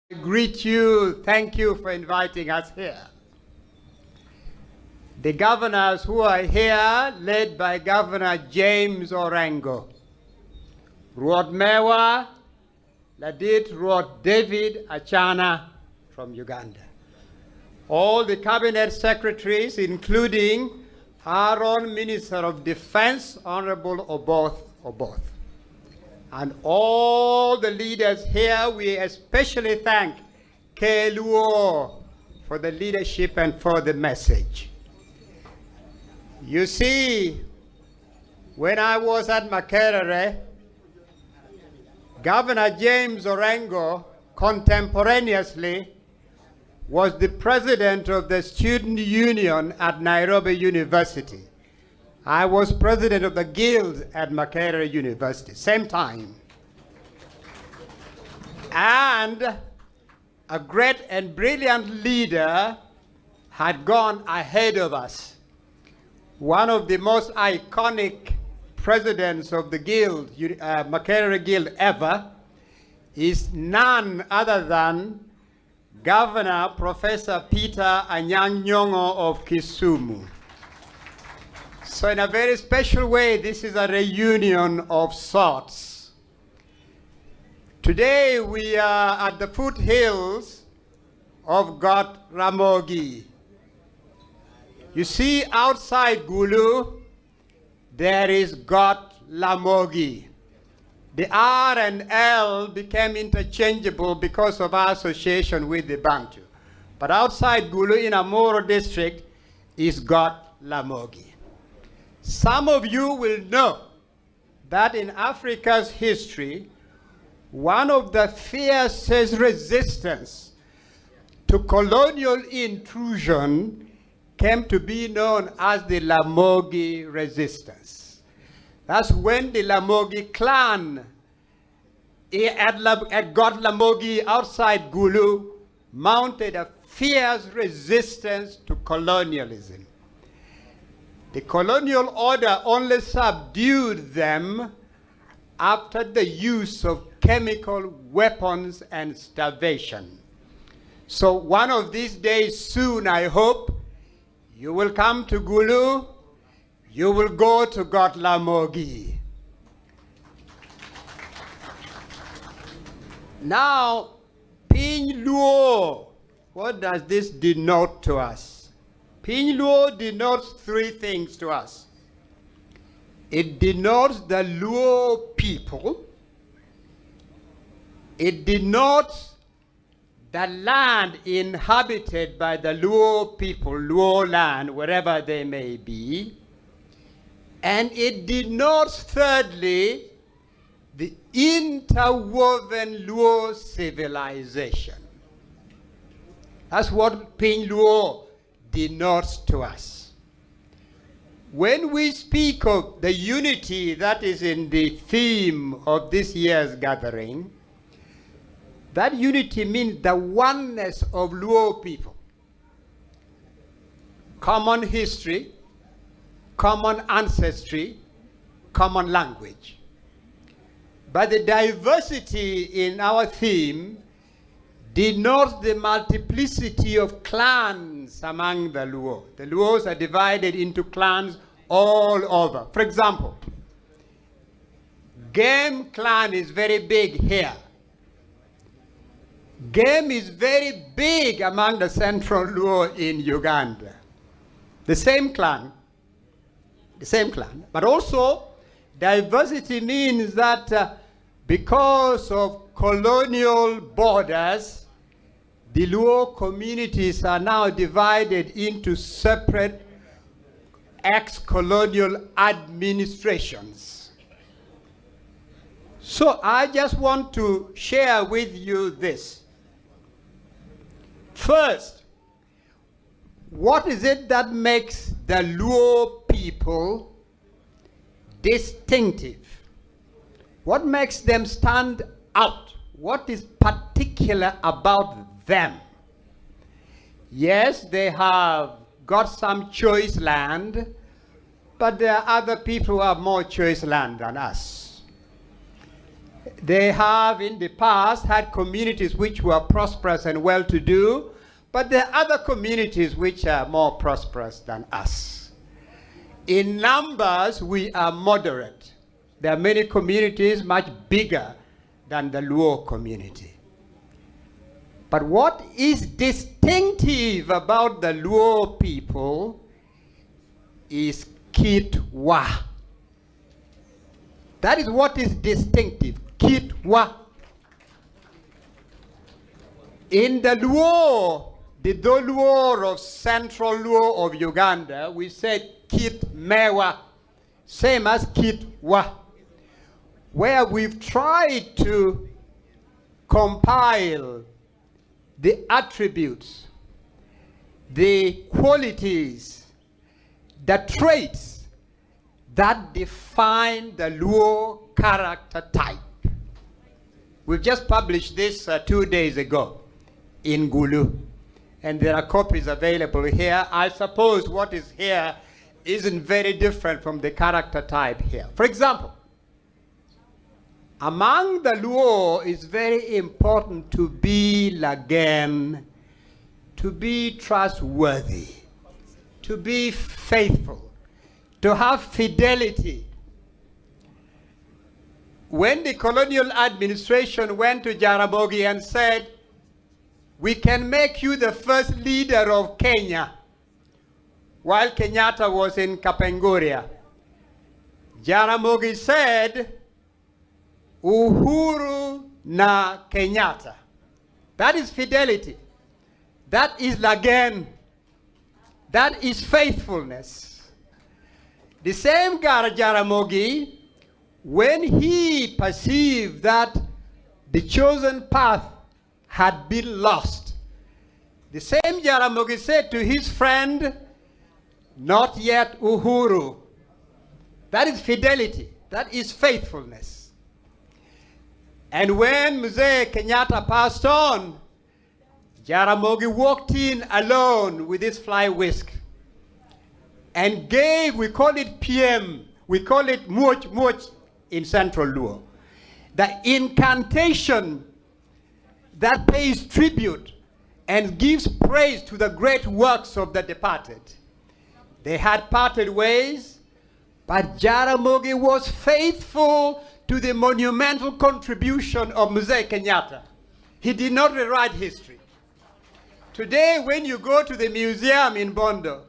I greet you. Thank you for inviting us here. The governors who are here, led by Governor James Orengo, Ruot Mewa, Ladit Ruot David Achana from Uganda. All the cabinet secretaries, including our own Minister of Defense, Honorable Oboth. And all the leaders here, we especially thank Piny Luo for the leadership and for the message. You see, when I was at Makerere, Governor James Orengo contemporaneously was the president of the student union at Nairobi University. I was president of the guild at Makerere University, same time. And a great and brilliant leader had gone ahead of us. One of the most iconic presidents of the guild, Makerere Guild ever, is none other than Governor Professor Peter Anyang' Nyong'o of Kisumu. So in a very special way, this is a reunion of sorts. Today we are at the foothills of Got Ramogi. You see outside Gulu, there is Got Lamogi. The R and L became interchangeable because of our association with the Bantu. But outside Gulu in Amoro district is Got Lamogi. Some of you will know that in Africa's history, one of the fiercest resistance to colonial intrusion came to be known as the Lamogi resistance. That's when the Lamogi clan at Got Lamogi outside Gulu mounted a fierce resistance to colonialism. The colonial order only subdued them after the use of chemical weapons and starvation. So one of these days soon, I hope, you will come to Gulu, you will go to Got Lamogi. Now, Piny Luo, what does this denote to us? Piny Luo denotes three things to us. It denotes the Luo people. It denotes the land inhabited by the Luo people, Luo land, wherever they may be. And it denotes, thirdly, the interwoven Luo civilization. That's what Piny Luo denotes to us. When we speak of the unity that is in the theme of this year's gathering, that unity means the oneness of Luo people. Common history, common ancestry, common language. But the diversity in our theme denotes the multiplicity of clans among the Luo. The Luos are divided into clans all over. For example, Game clan is very big here. Game is very big among the Central Luo in Uganda. The same clan, but also diversity means that because of colonial borders, the Luo communities are now divided into separate ex-colonial administrations. So I just want to share with you this. First, what is it that makes the Luo people distinctive? What makes them stand out? What is particular about them? Yes, they have got some choice land, but there are other people who have more choice land than us. They have in the past had communities which were prosperous and well-to-do, but there are other communities which are more prosperous than us. In numbers, we are moderate. There are many communities much bigger than the Luo community. But what is distinctive about the Luo people is Kitwa. That is what is distinctive, Kitwa. In the Luo, the Luo of Central Luo of Uganda, we say Kitmewa, same as Kitwa, where we've tried to compile the attributes, the qualities, the traits that define the Luo character type. We've just published this 2 days ago in Gulu, and there are copies available here. I suppose what is here isn't very different from the character type here. For example, among the Luo, it's very important to be lagen, to be trustworthy, to be faithful, to have fidelity. When the colonial administration went to Jaramogi and said, "We can make you the first leader of Kenya," while Kenyatta was in Kapenguria, Jaramogi said, "Uhuru na Kenyatta." That is fidelity. That is lagen. That is faithfulness. The same Jaramogi, when he perceived that the chosen path had been lost, the same Jaramogi said to his friend, "Not yet Uhuru." That is fidelity. That is faithfulness. And when Mzee Kenyatta passed on, Jaramogi walked in alone with his fly whisk and gave, we call it PM, we call it much in Central Luo, the incantation that pays tribute and gives praise to the great works of the departed. They had parted ways, but Jaramogi was faithful to the monumental contribution of Mzee Kenyatta. He did not rewrite history. Today, when you go to the museum in Bondo,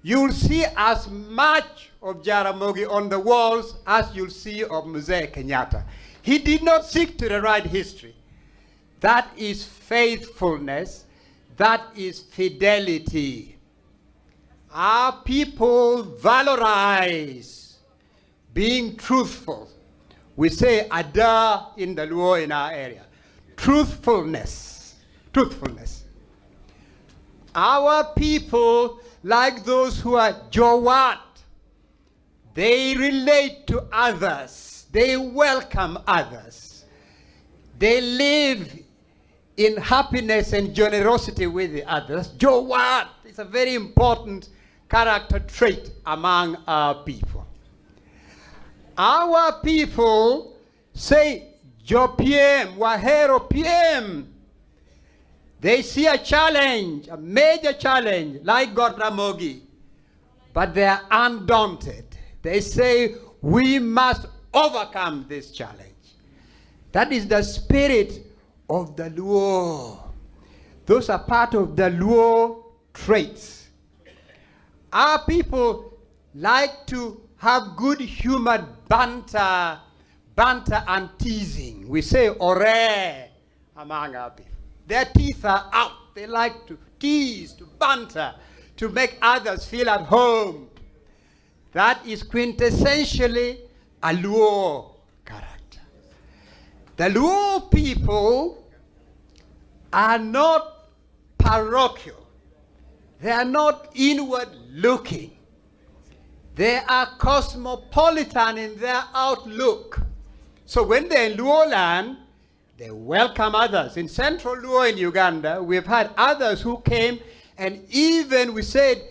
you'll see as much of Jaramogi on the walls as you'll see of Mzee Kenyatta. He did not seek to rewrite history. That is faithfulness. That is fidelity. Our people valorize being truthful. We say ada in the Luo in our area. Truthfulness. Truthfulness. Our people, like those who are Jowat, they relate to others. They welcome others. They live in happiness and generosity with the others. Jowat is a very important character trait among our people. Our people say, "Jo PM, Wahero PM." They see a challenge, a major challenge, like God Ramogi, but they are undaunted. They say, "We must overcome this challenge." That is the spirit of the Luo. Those are part of the Luo traits. Our people like to have good humored banter and teasing. We say ore among our people. Their teeth are out. They like to tease, to banter, to make others feel at home. That is quintessentially a Luo character. The Luo people are not parochial. They are not inward looking. They are cosmopolitan in their outlook. So when they're in Luo land, they welcome others. In Central Luo in Uganda, we've had others who came, and even we said,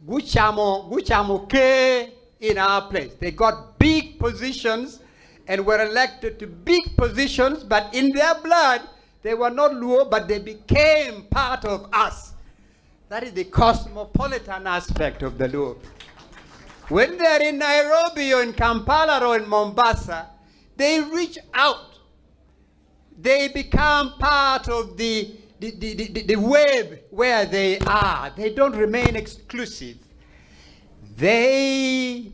"Guchamo ke" in our place. They got big positions and were elected to big positions, but in their blood, they were not Luo, but they became part of us. That is the cosmopolitan aspect of the Luo. When they're in Nairobi or in Kampala or in Mombasa, they reach out. They become part of the web where they are. They don't remain exclusive. They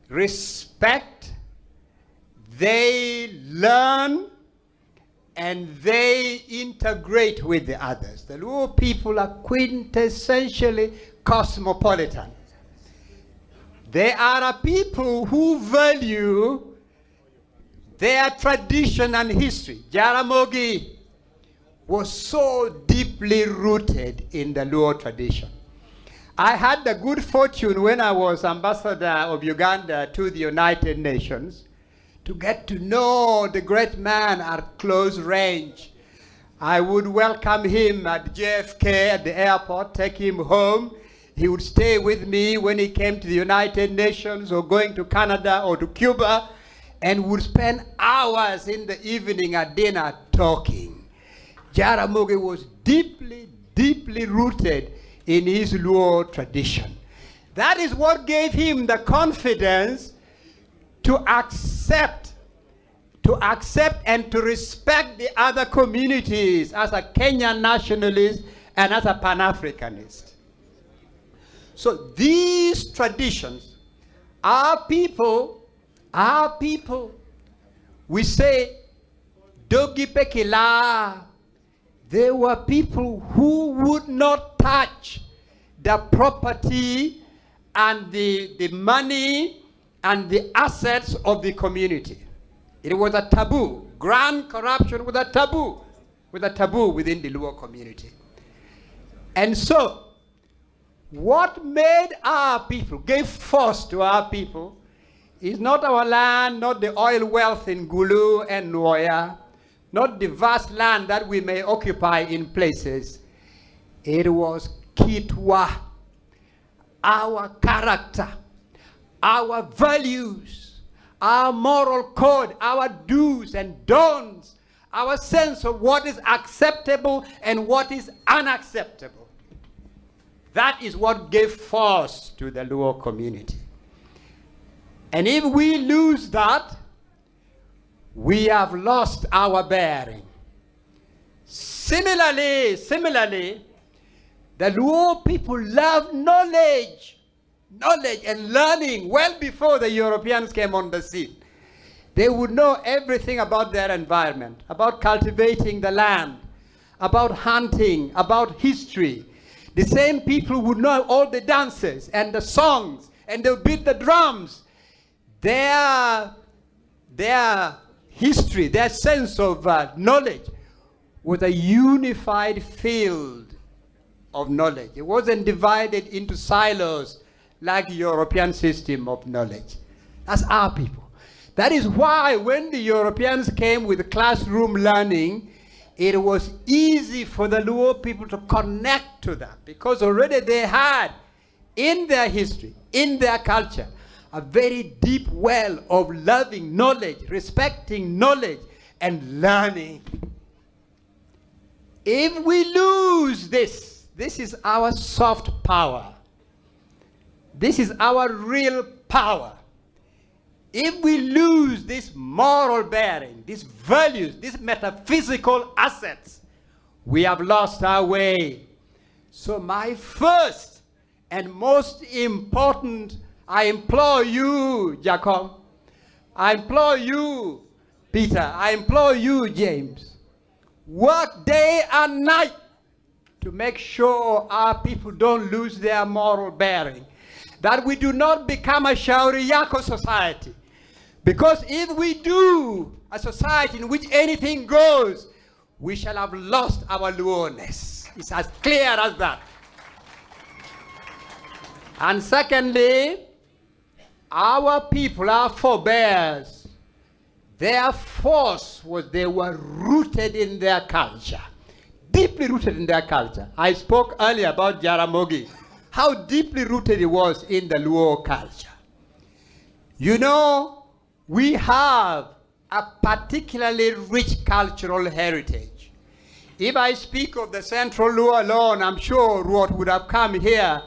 respect, they learn, and they integrate with the others. The Luo people are quintessentially cosmopolitan. They are a people who value their tradition and history. Jaramogi was so deeply rooted in the Luo tradition. I had the good fortune when I was ambassador of Uganda to the United Nations to get to know the great man at close range. I would welcome him at JFK at the airport, take him home. He would stay with me when he came to the United Nations or going to Canada or to Cuba, and would spend hours in the evening at dinner talking. Jaramogi was deeply, deeply rooted in his Luo tradition. That is what gave him the confidence to accept and to respect the other communities as a Kenyan nationalist and as a Pan-Africanist. So these traditions, our people, we say, Dogi Pekila, they were people who would not touch the property and the money and the assets of the community. It was a taboo. Grand corruption was a taboo within the Luo community. And so, what made our people, gave force to our people, is not our land, not the oil wealth in Gulu and Nuoya, not the vast land that we may occupy in places. It was Kitwa, our character, our values, our moral code, our do's and don'ts, our sense of what is acceptable and what is unacceptable. That is what gave force to the Luo community. And if we lose that, we have lost our bearing. Similarly, the Luo people love knowledge and learning well before the Europeans came on the scene. They would know everything about their environment, about cultivating the land, about hunting, about history. The same people would know all the dances and the songs, and they would beat the drums. Their history, their sense of knowledge was a unified field of knowledge. It wasn't divided into silos like the European system of knowledge. That's our people. That is why when the Europeans came with classroom learning, it was easy for the Luo people to connect to that, because already they had in their history, in their culture, a very deep well of loving knowledge, respecting knowledge, and learning. If we lose this, this is our soft power. This is our real power. If we lose this moral bearing, these values, these metaphysical assets, we have lost our way. So my first and most important, I implore you, Jacob, I implore you, Peter, I implore you, James, work day and night to make sure our people don't lose their moral bearing, that we do not become a Shauri Yako society. Because if we do, a society in which anything goes, we shall have lost our Luoness. It's as clear as that. And secondly, our people, our forebears, their force was they were rooted in their culture, deeply rooted in their culture. I spoke earlier about Jaramogi, how deeply rooted it was in the Luo culture. You know, we have a particularly rich cultural heritage. If I speak of the Central Luo alone, I'm sure Ruot would have come here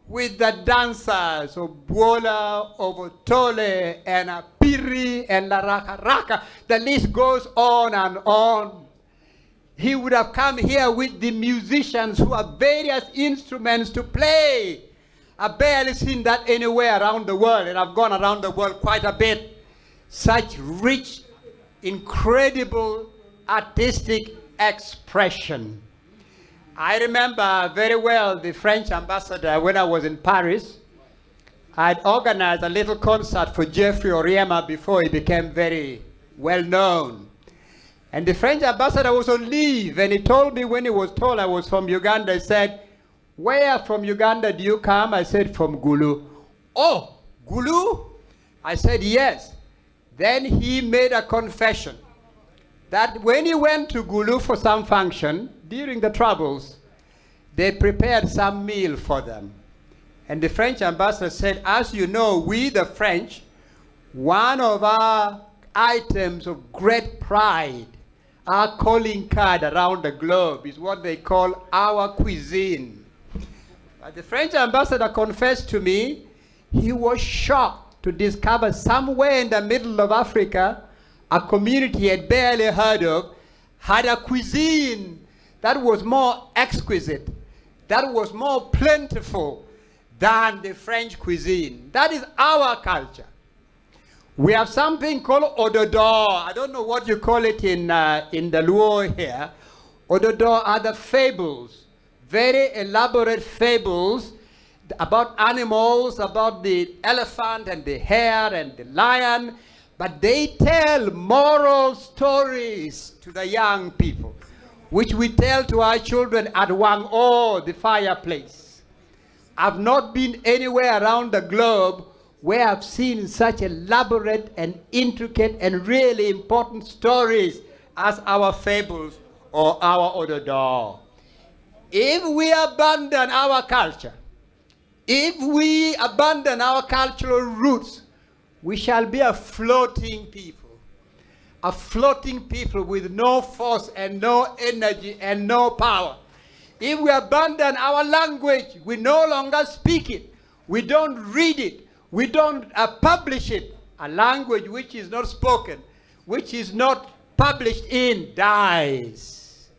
with the dancers of Buola, of Otole, and Piri, and La Raka Raka. The list goes on and on. He would have come here with the musicians who have various instruments to play. I've barely seen that anywhere around the world, and I've gone around the world quite a bit. Such rich, incredible artistic expression. I remember very well the French ambassador when I was in Paris. I'd organized a little concert for Jeffrey Oriema before he became very well known. And the French ambassador was on leave, and he told me when he was told I was from Uganda, he said, "Where from Uganda do you come?" I said, "From Gulu." "Oh, Gulu?" I said, "Yes." Then he made a confession that when he went to Gulu for some function during the Troubles, they prepared some meal for them. And the French ambassador said, "As you know, we the French, one of our items of great pride, our calling card around the globe, is what they call our cuisine." But the French ambassador confessed to me he was shocked to discover somewhere in the middle of Africa, a community he had barely heard of had a cuisine that was more exquisite, that was more plentiful than the French cuisine. That is our culture. We have something called ododo. I don't know what you call it in the Luo here. Ododo are the fables, very elaborate fables about animals, about the elephant and the hare and the lion, but they tell moral stories to the young people, which we tell to our children at Wang O, the fireplace. I've not been anywhere around the globe where I've seen such elaborate and intricate and really important stories as our fables or our ododo. If we abandon our culture, if we abandon our cultural roots, we shall be a floating people with no force and no energy and no power. If we abandon our language, we no longer speak it, we don't read it, we don't publish it. A language which is not spoken, which is not published in, dies.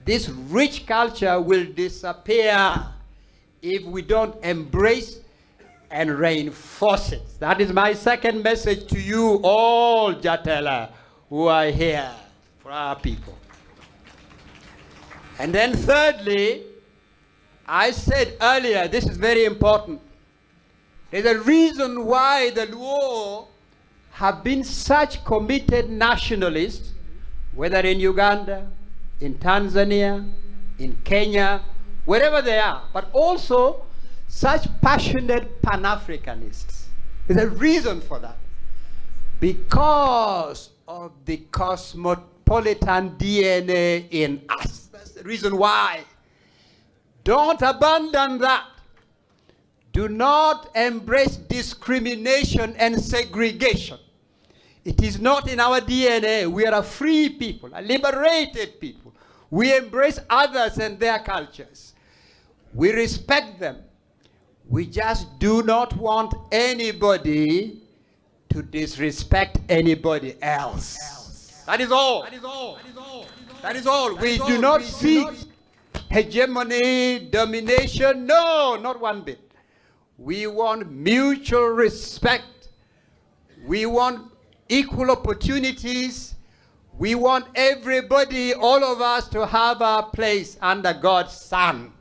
This rich culture will disappear if we don't embrace and reinforce it. That is my second message to you all, Jatela, who are here for our people. And then thirdly, I said earlier, this is very important. There's a reason why the Luo have been such committed nationalists, whether in Uganda, in Tanzania, in Kenya, wherever they are, but also such passionate Pan-Africanists. There's a reason for that. Because of the cosmopolitan DNA in us. That's the reason why. Don't abandon that. Do not embrace discrimination and segregation. It is not in our DNA. We are a free people, a liberated people. We embrace others and their cultures. We respect them. We just do not want anybody to disrespect anybody else. That is all. That is all. That is all. That is all. We do not seek hegemony, domination. No, not one bit. We want mutual respect. We want equal opportunities. We want everybody, all of us, to have our place under God's sun.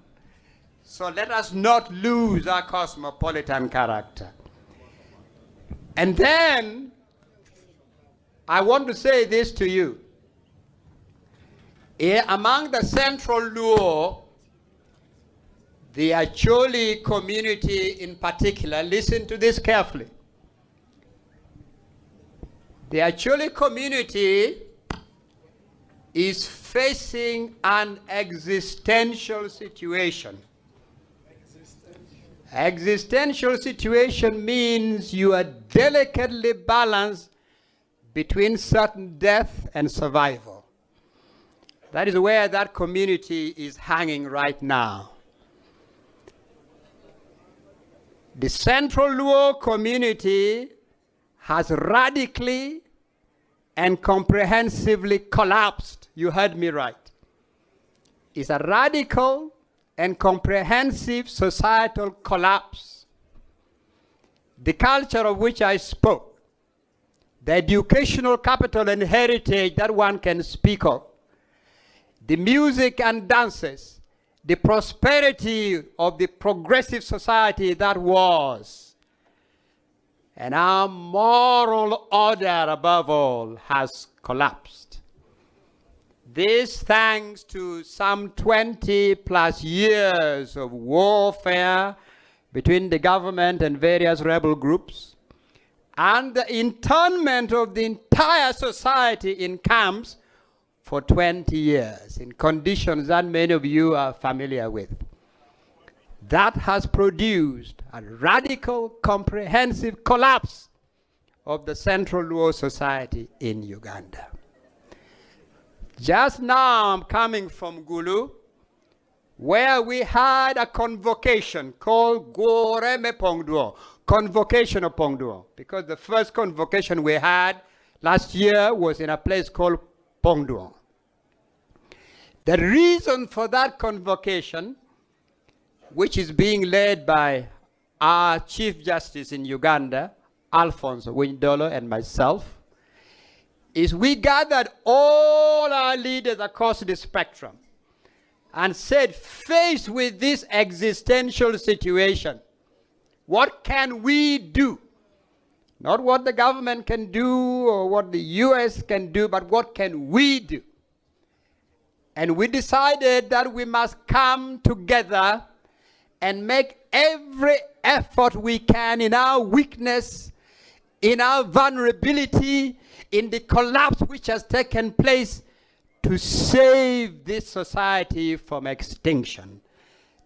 So let us not lose our cosmopolitan character. And then, I want to say this to you. Among the Central Luo, the Acholi community in particular, listen to this carefully. The Acholi community is facing an existential situation. Existential situation means you are delicately balanced between certain death and survival. That is where that community is hanging right now. The Central Luo community has radically and comprehensively collapsed. You heard me right. It's a radical and comprehensive societal collapse. The culture of which I spoke, the educational capital and heritage that one can speak of, the music and dances, the prosperity of the progressive society that was, and our moral order above all has collapsed. This thanks to some 20 plus years of warfare between the government and various rebel groups, and the internment of the entire society in camps for 20 years, in conditions that many of you are familiar with. That has produced a radical, comprehensive collapse of the Central Luo society in Uganda. Just now I'm coming from Gulu, where we had a convocation called Goreme Pongduo, convocation of Pongduo, because the first convocation we had last year was in a place called Pongduo. The reason for that convocation, which is being led by our Chief Justice in Uganda, Alphonse Windolo, and myself, is we gathered all our leaders across the spectrum and said, faced with this existential situation, what can we do? Not what the government can do or what the US can do, but what can we do? And we decided that we must come together and make every effort we can in our weakness, in our vulnerability, in the collapse which has taken place, to save this society from extinction.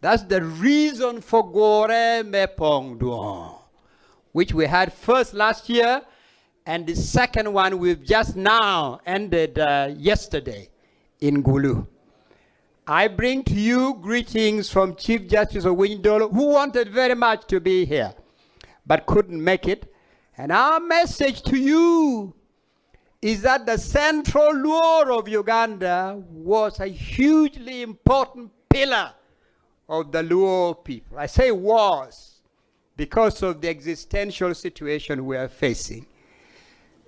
That's the reason for Goreme Pongduo, which we had first last year, and the second one we've just now ended yesterday in Gulu. I bring to you greetings from Chief Justice Owindolo, who wanted very much to be here, but couldn't make it. And our message to you is that the Central Luo of Uganda was a hugely important pillar of the Luo people. I say was because of the existential situation we are facing.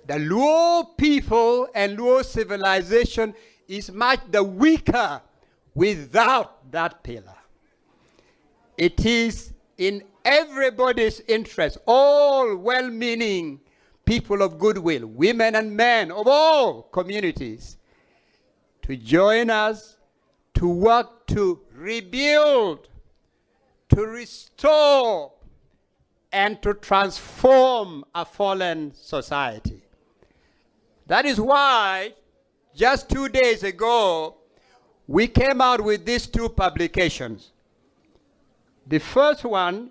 The Luo people and Luo civilization is much the weaker without that pillar. It is in everybody's interest, all well-meaning people of goodwill, women and men of all communities, to join us to work to rebuild, to restore, and to transform a fallen society. That is why just 2 days ago, we came out with these two publications. The first one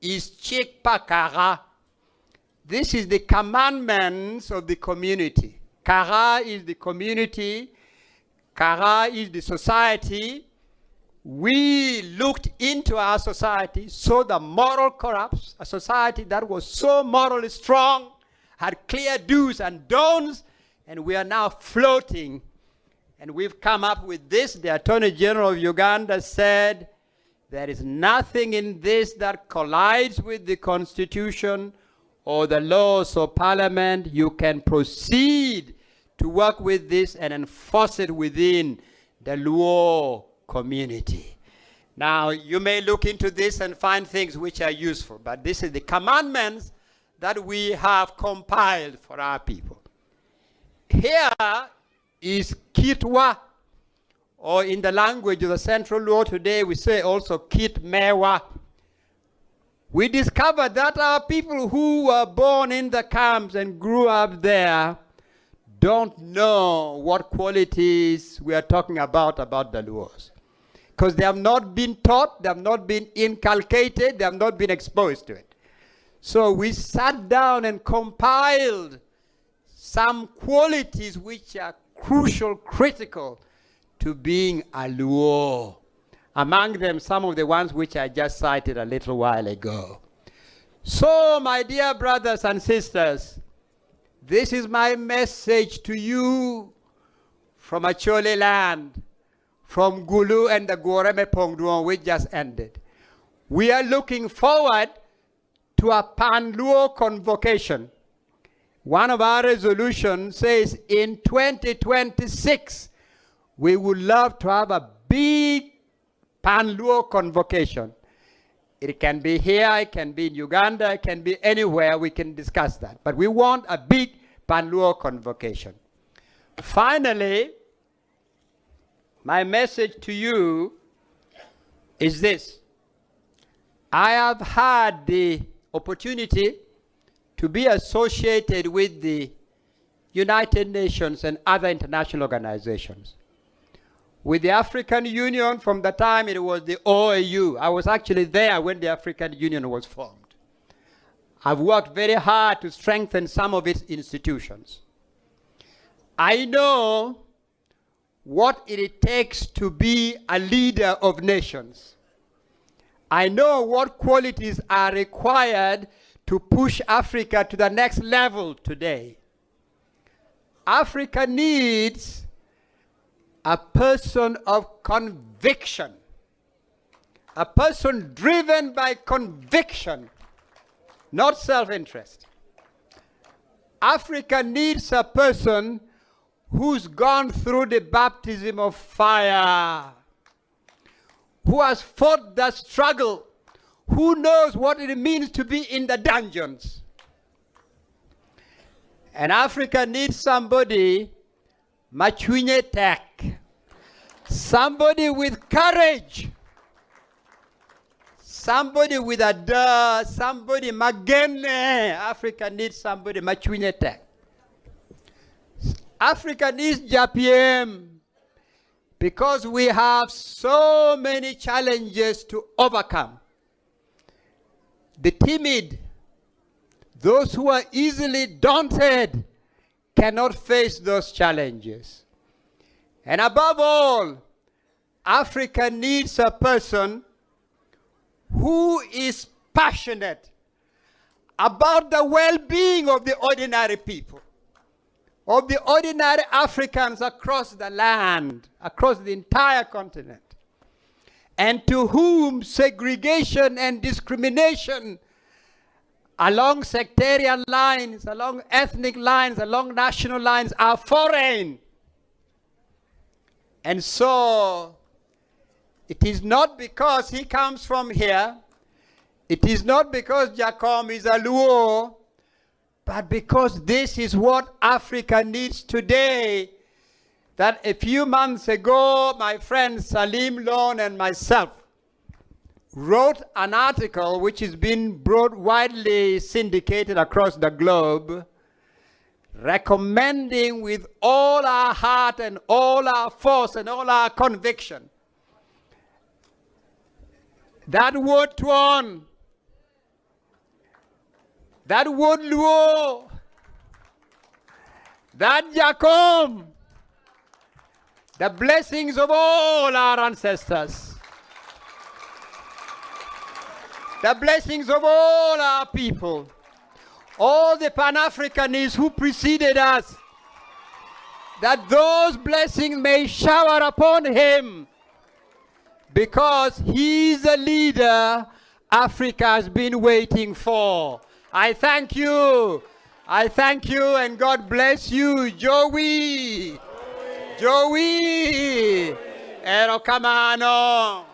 is Chikpa Kara. This is the commandments of the community. Kara is the community. Kara is the society. We looked into our society, saw the moral collapse, a society that was so morally strong, had clear do's and don'ts, and we are now floating. And we've come up with this. The Attorney General of Uganda said, there is nothing in this that collides with the Constitution or the laws of Parliament. You can proceed to work with this and enforce it within the Luo community. Now, you may look into this and find things which are useful, but this is the commandments that we have compiled for our people. Here is Kitwa, or in the language of the Central Luo today, we say also Kit Mewa. We discovered that our people who were born in the camps and grew up there don't know what qualities we are talking about the Luos. Because they have not been taught, they have not been inculcated, they have not been exposed to it. So we sat down and compiled some qualities which are crucial, critical to being a luo. Among them, some of the ones which I just cited a little while ago. So, my dear brothers and sisters, this is my message to you from Achole land, from Gulu and the Goreme Pongduong, which just ended. We are looking forward to a Piny Luo convocation. One of our resolutions says in 2026, we would love to have a big Piny Luo convocation. It can be here, it can be in Uganda, it can be anywhere, we can discuss that. But we want a big Piny Luo convocation. Finally, my message to you is this. I have had the opportunity to be associated with the United Nations and other international organizations. With the African Union from the time it was the OAU. I was actually there when the African Union was formed. I've worked very hard to strengthen some of its institutions. I know what it takes to be a leader of nations. I know what qualities are required to push Africa to the next level today. Africa needs a person of conviction, a person driven by conviction, not self-interest. Africa needs a person who's gone through the baptism of fire, who has fought the struggle, who knows what it means to be in the dungeons. And Africa needs somebody machwinye tek, somebody with courage, somebody with a somebody magene. Africa needs somebody machwinye tek. Africa needs JPM because we have so many challenges to overcome. The timid, those who are easily daunted, cannot face those challenges. And above all, Africa needs a person who is passionate about the well-being of the ordinary people, of the ordinary Africans across the land, across the entire continent, and to whom segregation and discrimination along sectarian lines, along ethnic lines, along national lines are foreign. And so, it is not because he comes from here, it is not because Jacom is a Luo, but because this is what Africa needs today. That a few months ago, my friend Salim Lone and myself wrote an article which has been widely syndicated across the globe, recommending with all our heart and all our force and all our conviction that word Tuon, that word Luo, that Jacob, the blessings of all our ancestors, the blessings of all our people, all the Pan-Africanists who preceded us, that those blessings may shower upon him, because he's a leader Africa has been waiting for. I thank you. I thank you, and God bless you, Joey. Joey. Ero kamano.